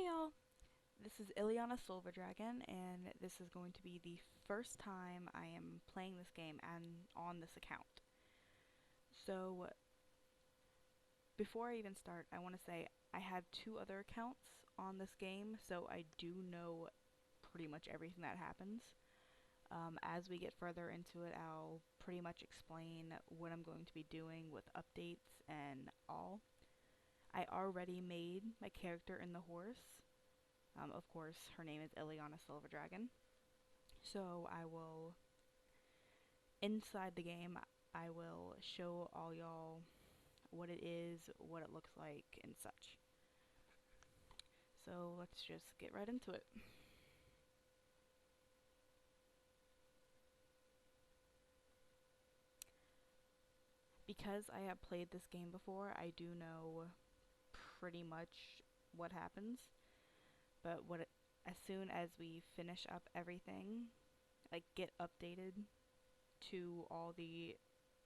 y'all! This is Ileana Silver Dragon, and this is going to be the first time I am playing this game and on this account. So, before I even start, I want to say I have two other accounts on this game, so I do know pretty much everything that happens. As we get further into it, I'll pretty much explain what I'm going to be doing with updates and all. I already made my character in the horse. Of course, her name is Ileana Silver Dragon. So inside the game, I will show all y'all what it is, what it looks like, and such. So let's just get right into it. Because I have played this game before, I do know pretty much what happens. But as soon as we finish up everything, like get updated to all the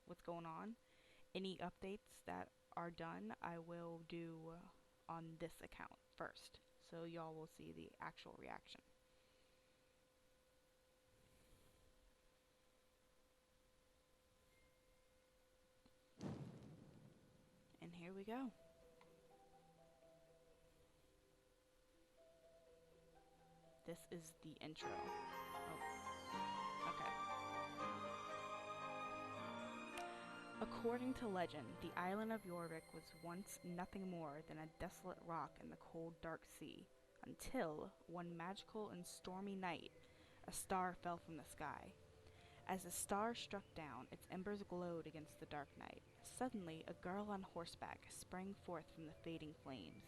what's going on, any updates that are done, I will do on this account first. So y'all will see the actual reaction. And here we go. This is the intro. Oh, okay. According to legend, the island of Jorvik was once nothing more than a desolate rock in the cold, dark sea, until, one magical and stormy night, a star fell from the sky. As the star struck down, its embers glowed against the dark night. Suddenly, a girl on horseback sprang forth from the fading flames.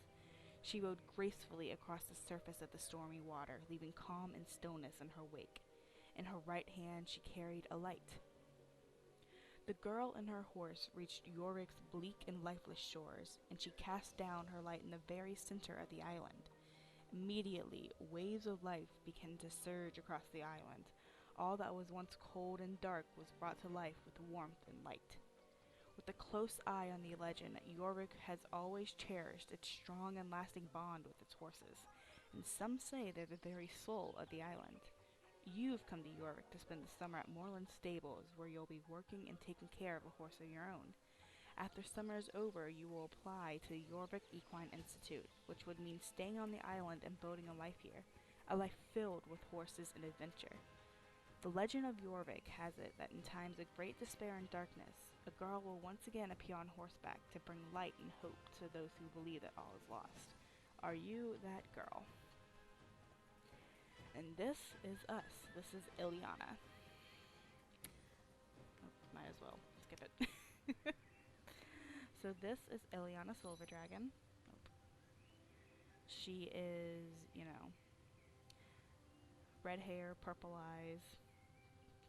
She rode gracefully across the surface of the stormy water, leaving calm and stillness in her wake. In her right hand she carried a light. The girl and her horse reached Yorick's bleak and lifeless shores, and she cast down her light in the very center of the island. Immediately, waves of life began to surge across the island. All that was once cold and dark was brought to life with warmth and light. With a close eye on the legend, Yorick has always cherished its strong and lasting bond with its horses, and some say they're the very soul of the island. You've come to Yorick to spend the summer at Moorland Stables, where you'll be working and taking care of a horse of your own. After summer is over, you will apply to the Jorvik Equine Institute, which would mean staying on the island and building a life here, a life filled with horses and adventure. The legend of Jorvik has it that in times of great despair and darkness, a girl will once again appear on horseback to bring light and hope to those who believe that all is lost. Are you that girl? And this is us. This is Ileana. Oh, might as well skip it. So this is Ileana Silver Dragon. Nope. She is, red hair, purple eyes,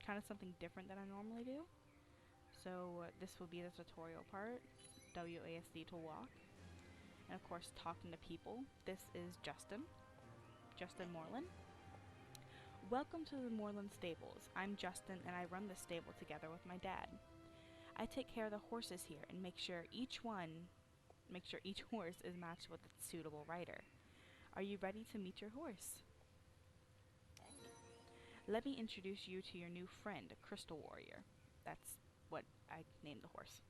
kind of something different than I normally do. So this will be the tutorial part, WASD to walk, and of course talking to people. This is Justin Moorland. Welcome to the Moorland Stables. I'm Justin and I run this stable together with my dad. I take care of the horses here and make sure each horse is matched with its suitable rider. Are you ready to meet your horse? Let me introduce you to your new friend, Crystal Warrior. That's what I named the horse.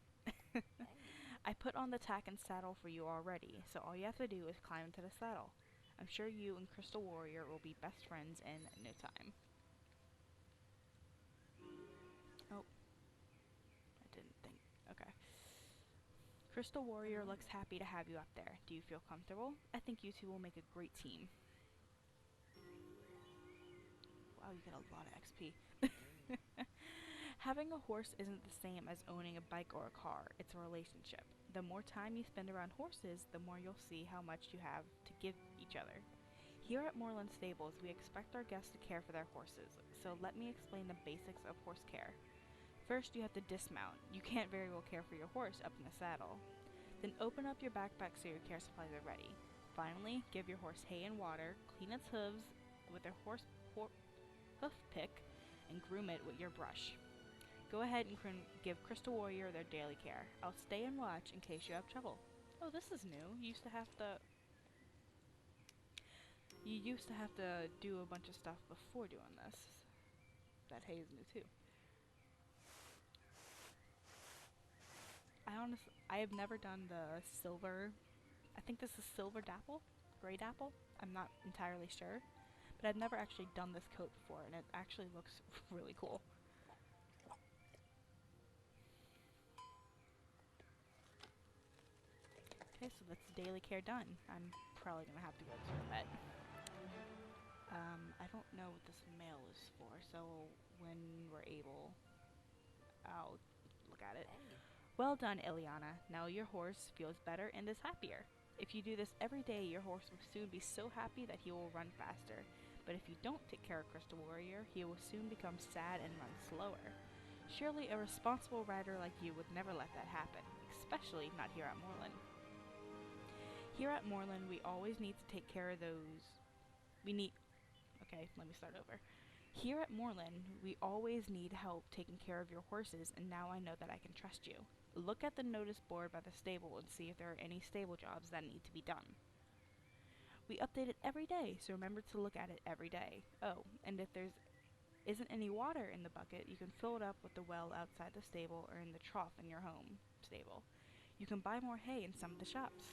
I put on the tack and saddle for you already, so all you have to do is climb into the saddle. I'm sure you and Crystal Warrior will be best friends in no time. Oh, I didn't think. Okay. Crystal Warrior looks happy to have you up there. Do you feel comfortable? I think you two will make a great team. Wow, you get a lot of XP. Having a horse isn't the same as owning a bike or a car. It's a relationship. The more time you spend around horses, the more you'll see how much you have to give each other. Here at Moorland Stables, we expect our guests to care for their horses, so let me explain the basics of horse care. First, you have to dismount. You can't very well care for your horse up in the saddle. Then open up your backpack so your care supplies are ready. Finally, give your horse hay and water, clean its hooves with a hoof pick, and groom it with your brush. Go ahead and give Crystal Warrior their daily care. I'll stay and watch in case you have trouble. Oh, this is new. You used to have to... You used to have to do a bunch of stuff before doing this. That hay is new too. I have never done the silver. I think this is silver dapple, gray dapple. I'm not entirely sure, but I've never actually done this coat before, and it actually looks really cool. Okay, so that's daily care done. I'm probably gonna have to go to the vet. I don't know what this mail is for, so when we're able, I'll look at it. Well done, Ileana. Now your horse feels better and is happier. If you do this every day, your horse will soon be so happy that he will run faster. But if you don't take care of Crystal Warrior, he will soon become sad and run slower. Surely a responsible rider like you would never let that happen, especially not here at Moorland. Here at Moorland, we always need to take care of those. Okay, let me start over. Here at Moorland, we always need help taking care of your horses, and now I know that I can trust you. Look at the notice board by the stable and see if there are any stable jobs that need to be done. We update it every day, so remember to look at it every day. Oh, and if there isn't any water in the bucket, you can fill it up with the well outside the stable or in the trough in your home stable. You can buy more hay in some of the shops.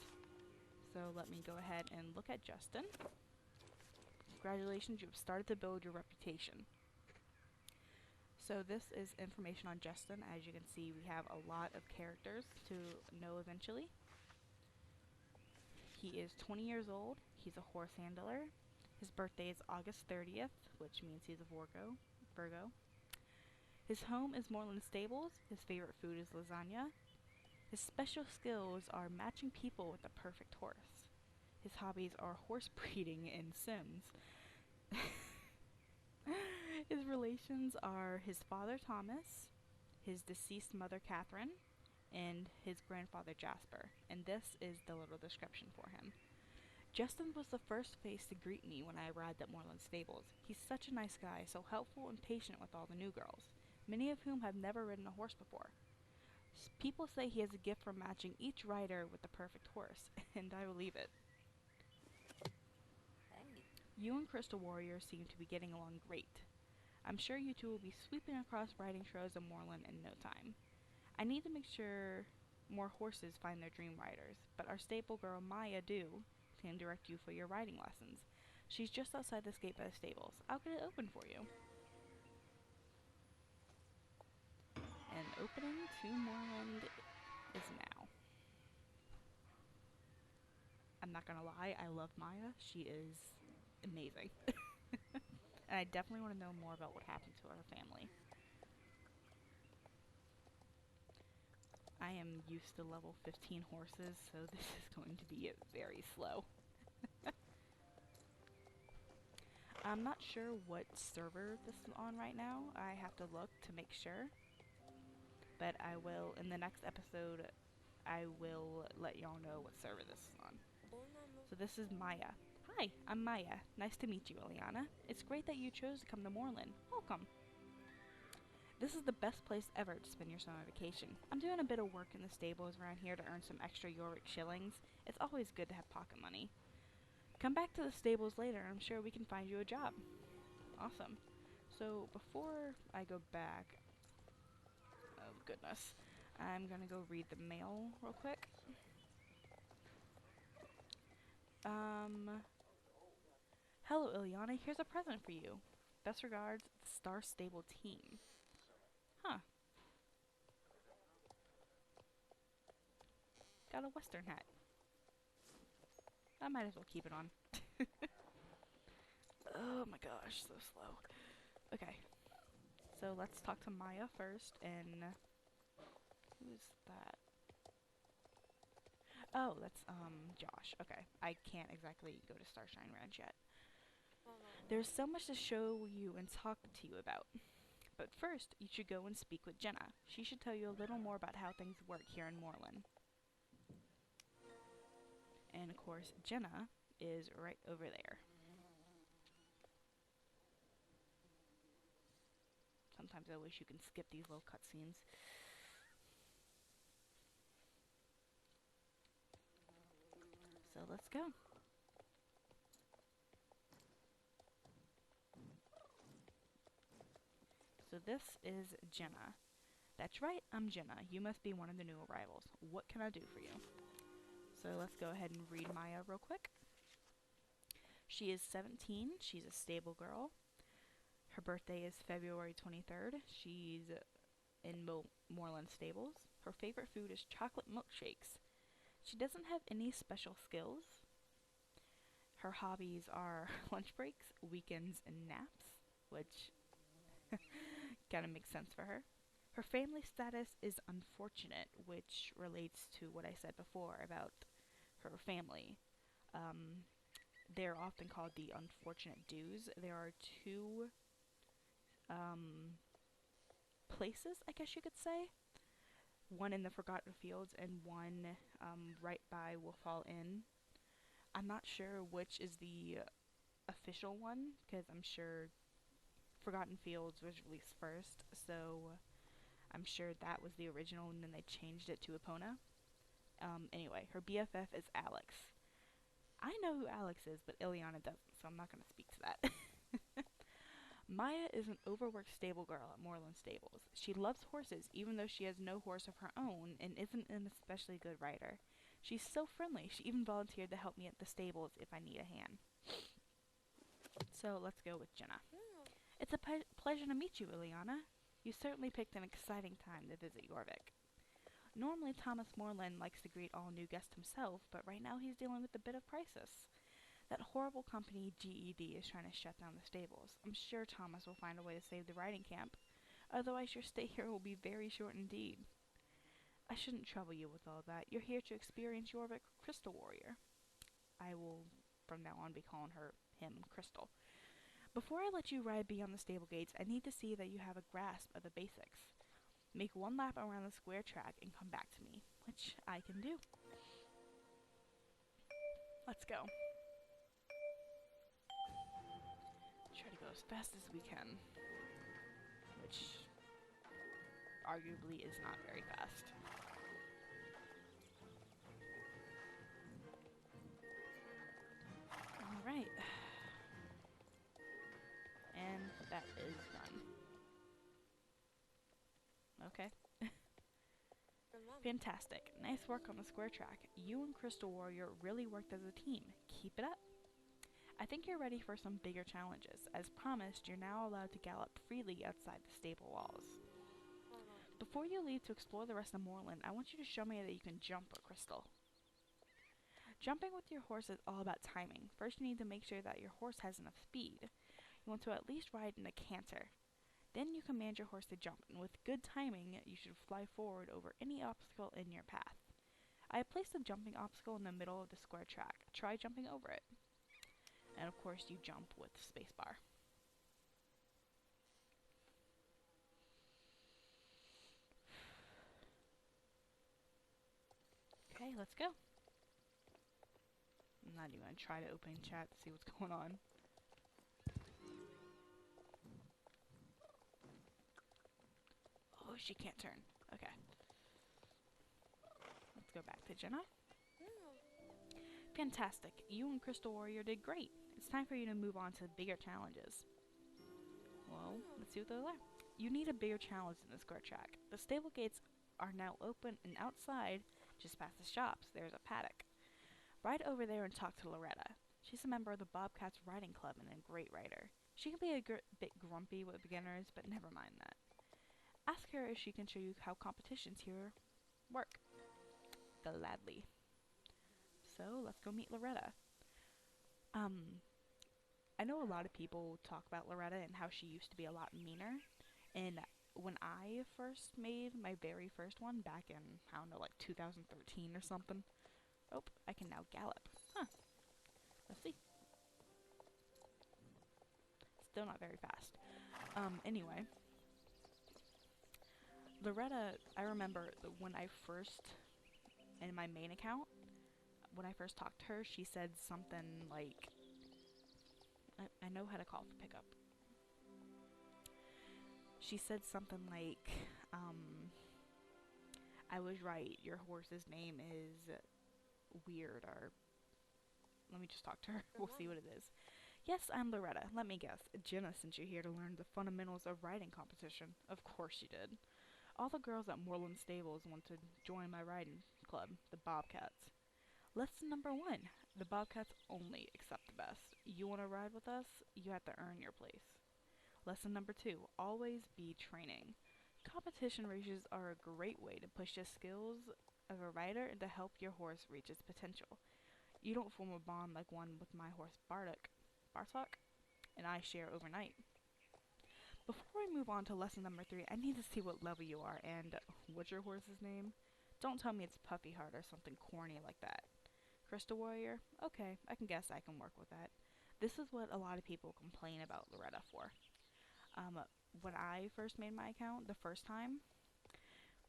So let me go ahead and look at Justin. Congratulations, you have started to build your reputation. So this is information on Justin. As you can see, we have a lot of characters to know eventually. He is 20 years old. He's a horse handler. His birthday is August 30th, which means he's a Virgo. His home is Moorland Stables. His favorite food is lasagna. His special skills are matching people with the perfect horse. His hobbies are horse breeding and Sims. His relations are his father Thomas, his deceased mother Catherine, and his grandfather Jasper. And this is the little description for him. Justin was the first face to greet me when I arrived at Moorland Stables. He's such a nice guy, so helpful and patient with all the new girls, many of whom have never ridden a horse before. People say he has a gift for matching each rider with the perfect horse, and I believe it. You and Crystal Warrior seem to be getting along great. I'm sure you two will be sweeping across riding trails in Moorland in no time. I need to make sure more horses find their dream riders, but our stable girl Maya can direct you for your riding lessons. She's just outside this gate by the stables. I'll get it open for you. And opening to Moorland is now. I'm not gonna lie, I love Maya. She is amazing. And I definitely want to know more about what happened to her family. I am used to level 15 horses, so this is going to be very slow. I'm not sure what server this is on right now. I have to look to make sure. But I will, in the next episode, I will let y'all know what server this is on. So this is Maya. Hi, I'm Maya. Nice to meet you, Ileana. It's great that you chose to come to Moorland. Welcome. This is the best place ever to spend your summer vacation. I'm doing a bit of work in the stables around here to earn some extra Yorick shillings. It's always good to have pocket money. Come back to the stables later. I'm sure we can find you a job. Awesome. So before I go back, oh goodness, I'm gonna go read the mail real quick. Hello, Ileana. Here's a present for you. Best regards, the Star Stable team. Huh. Got a western hat. I might as well keep it on. Oh my gosh, so slow. Okay. So let's talk to Maya first, and who's that? Oh, that's Josh. Okay. I can't exactly go to Starshine Ranch yet. There's so much to show you and talk to you about. But first, you should go and speak with Jenna. She should tell you a little more about how things work here in Moorland. And of course, Jenna is right over there. Sometimes I wish you can skip these little cutscenes. So let's go. So this is Jenna. That's right, I'm Jenna. You must be one of the new arrivals. What can I do for you? So let's go ahead and read Maya real quick. She is 17. She's a stable girl. Her birthday is February 23rd. She's in Moorland Stables. Her favorite food is chocolate milkshakes. She doesn't have any special skills. Her hobbies are lunch breaks, weekends, and naps, which kind of makes sense for her. Her family status is unfortunate, which relates to what I said before about her family. Um, they're often called the unfortunate Jews. There are two um, places, I guess you could say. One in the Forgotten Fields and one right by Wolfhall Inn. I'm not sure which is the official one, because I'm sure Forgotten Fields was released first, so I'm sure that was the original and then they changed it to Epona. Anyway, her BFF is Alex. I know who Alex is, but Ileana doesn't, so I'm not going to speak to that. Maya is an overworked stable girl at Moorland Stables. She loves horses, even though she has no horse of her own and isn't an especially good rider. She's so friendly, she even volunteered to help me at the stables if I need a hand. So let's go with Jenna. It's a pleasure to meet you, Ileana. You certainly picked an exciting time to visit Jorvik. Normally Thomas Moorland likes to greet all new guests himself, but right now he's dealing with a bit of crisis. That horrible company GED is trying to shut down the stables. I'm sure Thomas will find a way to save the riding camp. Otherwise your stay here will be very short indeed. I shouldn't trouble you with all that. You're here to experience Jorvik Crystal Warrior. I will from now on be calling him Crystal. Before I let you ride beyond the stable gates, I need to see that you have a grasp of the basics. Make one lap around the square track and come back to me, which I can do. Let's go. Try to go as fast as we can, which arguably is not very fast. Alright. And that is done. Okay. Fantastic. Nice work on the square track. You and Crystal Warrior really worked as a team. Keep it up. I think you're ready for some bigger challenges. As promised, you're now allowed to gallop freely outside the stable walls. Before you leave to explore the rest of Moorland, I want you to show me that you can jump a Crystal. Jumping with your horse is all about timing. First you need to make sure that your horse has enough speed. You want to at least ride in a canter. Then you command your horse to jump, and with good timing, you should fly forward over any obstacle in your path. I have placed a jumping obstacle in the middle of the square track. Try jumping over it. And of course you jump with spacebar. Okay, let's go. I'm not even going to try to open chat to see what's going on. Oh, she can't turn. Okay. Let's go back to Jenna. Fantastic. You and Crystal Warrior did great. It's time for you to move on to bigger challenges. Well, let's see what those are. You need a bigger challenge in the square track. The stable gates are now open, and outside, just past the shops, there's a paddock. Ride over there and talk to Loretta. She's a member of the Bobcats Riding Club and a great rider. She can be a bit grumpy with beginners, but never mind that. Ask her if she can show you how competitions here work. Gladly. So, let's go meet Loretta. I know a lot of people talk about Loretta and how she used to be a lot meaner. And when I first made my very first one back in, I don't know, like 2013 or something. Oh, I can now gallop. Huh. Let's see. Still not very fast. Anyway. Loretta, I remember when I first, in my main account, when I first talked to her, she said something like, I know how to call for pickup. She said something like, I was right, your horse's name is weird, or let me just talk to her, we'll see what it is. Yes, I'm Loretta. Let me guess. Jenna sent you here to learn the fundamentals of riding competition. Of course she did. All the girls at Moorland Stables want to join my riding club, the Bobcats. Lesson number one. The Bobcats only accept the best. You want to ride with us? You have to earn your place. Lesson number two. Always be training. Competition races are a great way to push the skills of a rider and to help your horse reach its potential. You don't form a bond like one with my horse Bartok, and I share overnight. Before we move on to lesson number three, I need to see what level you are and what's your horse's name? Don't tell me it's Puffy Heart or something corny like that. Crystal Warrior? Okay, I can guess I can work with that. This is what a lot of people complain about Loretta for. Um, when I first made my account the first time,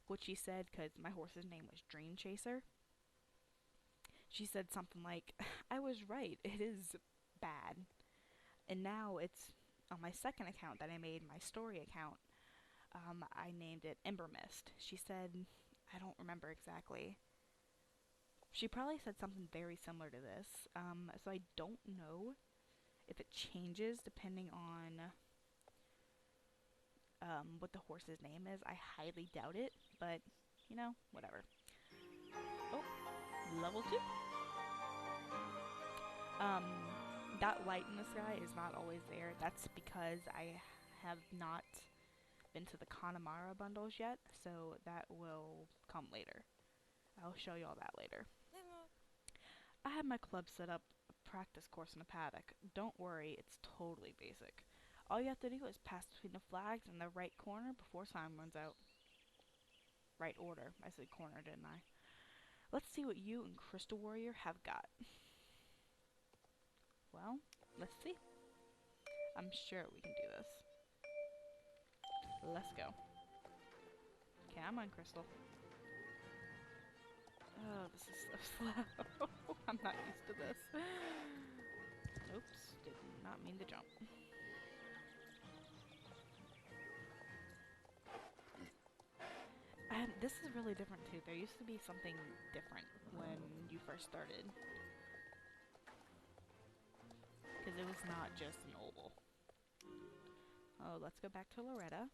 what she said, because my horse's name was Dream Chaser, she said something like, I was right, it is bad. And now it's on my second account that I made, my story account. I named it Ember Mist. She said, I don't remember exactly. She probably said something very similar to this. So I don't know if it changes depending on what the horse's name is. I highly doubt it, but you know, whatever. Oh, level 2. Um, that light in the sky is not always there. That's because I have not been to the Connemara bundles yet, so that will come later. I'll show you all that later. I have my club set up a practice course in a paddock. Don't worry, it's totally basic. All you have to do is pass between the flags in the right corner before time runs out. Right order. I said corner, didn't I? Let's see what you and Crystal Warrior have got. Well, let's see. I'm sure we can do this. Let's go. Come on, Crystal. Oh, this is so slow. I'm not used to this. Oops, did not mean to jump. And this is really different too. There used to be something different when you first started. Because it was not just an oval. Oh, let's go back to Loretta.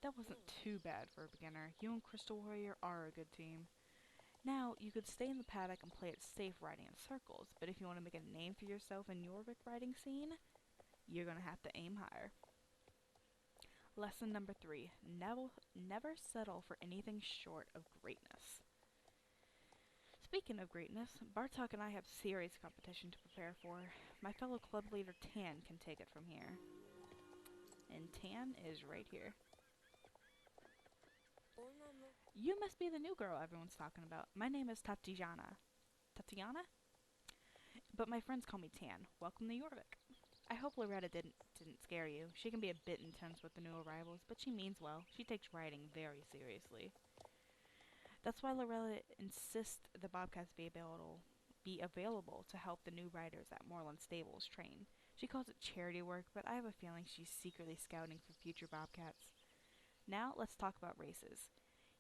That wasn't too bad for a beginner. You and Crystal Warrior are a good team. Now, you could stay in the paddock and play it safe riding in circles, but if you want to make a name for yourself in Jorvik riding scene, you're going to have to aim higher. Lesson number 3. Never settle for anything short of greatness. Speaking of greatness, Bartok and I have serious competition to prepare for. My fellow club leader Tan can take it from here. And Tan is right here. You must be the new girl everyone's talking about. My name is Tatiana. Tatiana? But my friends call me Tan. Welcome to Jorvik. I hope Loretta didn't scare you. She can be a bit intense with the new arrivals, but she means well. She takes riding very seriously. That's why Loretta insists the Bobcats be available to help the new riders at Moorland Stables train. She calls it charity work, but I have a feeling she's secretly scouting for future Bobcats. Now let's talk about races.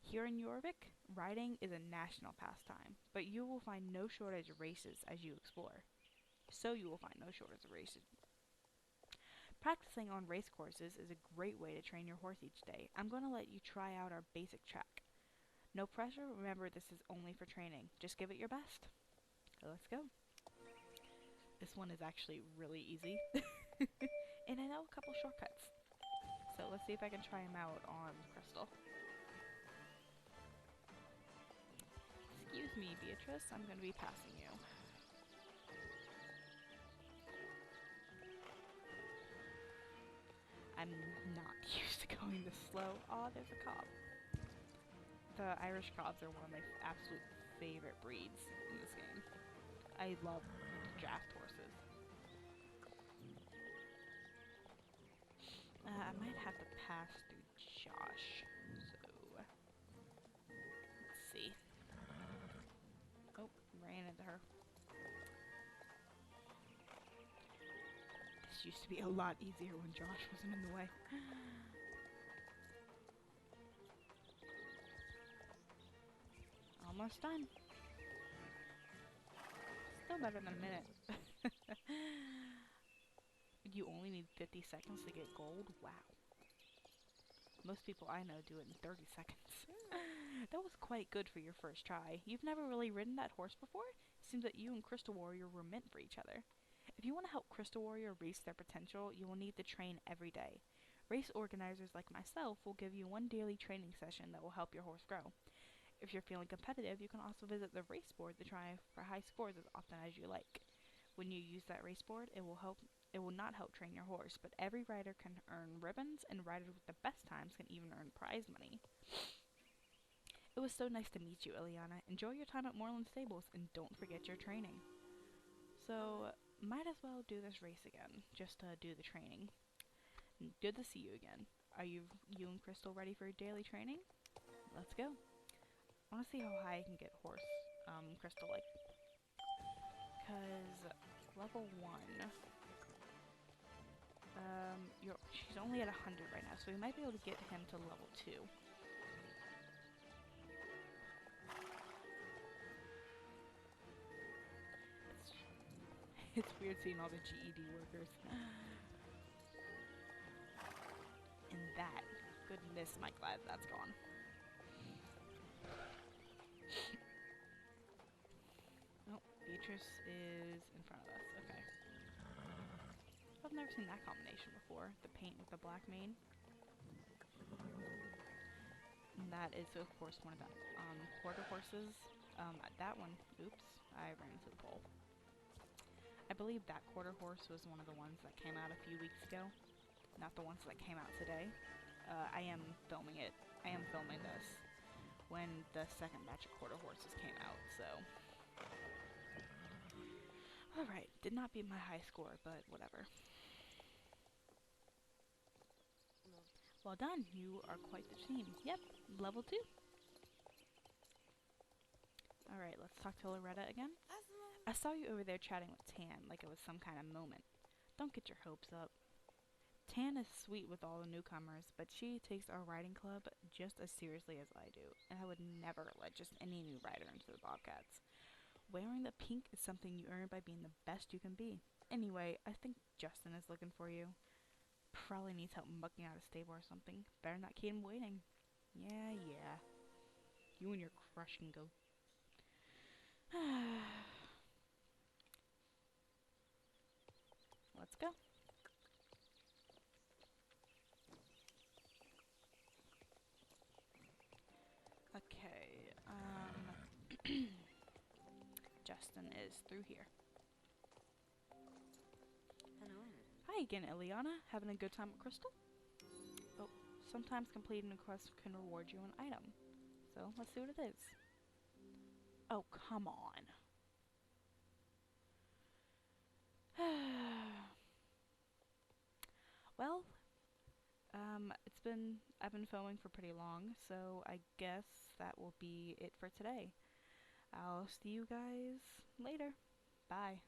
Here in Jorvik, riding is a national pastime, but you will find no shortage of races as you explore. So you will find no shortage of races. Practicing on race courses is a great way to train your horse each day. I'm going to let you try out our basic track. No pressure, remember this is only for training. Just give it your best. So let's go. This one is actually really easy. And I know a couple shortcuts. So let's see if I can try them out on Crystal. Excuse me, Beatrice, I'm going to be passing you. I'm not used to going this slow. Oh, there's a cob. The Irish cobs are one of my absolute favorite breeds in this game. I love draft horses. I might have to pass through Josh. So, let's see. Oh, ran into her. This used to be a lot easier when Josh wasn't in the way. Almost done. Still better than a minute. You only need 50 seconds to get gold? Wow. Most people I know do it in 30 seconds. That was quite good for your first try. You've never really ridden that horse before? It seems that you and Crystal Warrior were meant for each other. If you want to help Crystal Warrior reach their potential, you will need to train every day. Race organizers like myself will give you one daily training session that will help your horse grow. If you're feeling competitive, you can also visit the race board to try for high scores as often as you like. When you use that race board, it will not help train your horse, but every rider can earn ribbons, and riders with the best times can even earn prize money. It was so nice to meet you, Ileana. Enjoy your time at Moorland Stables, and don't forget your training. So, might as well do this race again, just to do the training. Good to see you again. Are you and Crystal ready for your daily training? Let's go. I want to see how high I can get horse, Crystal, like, cause level 1, she's only at 100 right now, so we might be able to get him to level 2. It's weird seeing all the GED workers. And that, goodness, my glad that's gone. Oh, Beatrice is in front of us. Okay. I've never seen that combination before. The paint with the black mane. And that is, of course, one of the quarter horses. That one, oops, I ran into the pole. I believe that quarter horse was one of the ones that came out a few weeks ago. Not the ones that came out today. I am filming this when the second batch of quarter horses came out, so. Alright, did not beat my high score, but whatever. Well done, you are quite the team. Yep, level 2. Alright, let's talk to Loretta again. I saw you over there chatting with Tan like it was some kind of moment. Don't get your hopes up. Tan is sweet with all the newcomers, but she takes our riding club just as seriously as I do, and I would never let just any new rider into the Bobcats. Wearing the pink is something you earn by being the best you can be. Anyway, I think Justin is looking for you. Probably needs help mucking out a stable or something. Better not keep him waiting. Yeah. You and your crush can go. Let's go. Okay, Justin is through here. Hello. Hi again, Ileana. Having a good time with Crystal? Oh, sometimes completing a quest can reward you an item. So, let's see what it is. Oh, come on. Well, I've been filming for pretty long, so I guess that will be it for today. I'll see you guys later. Bye.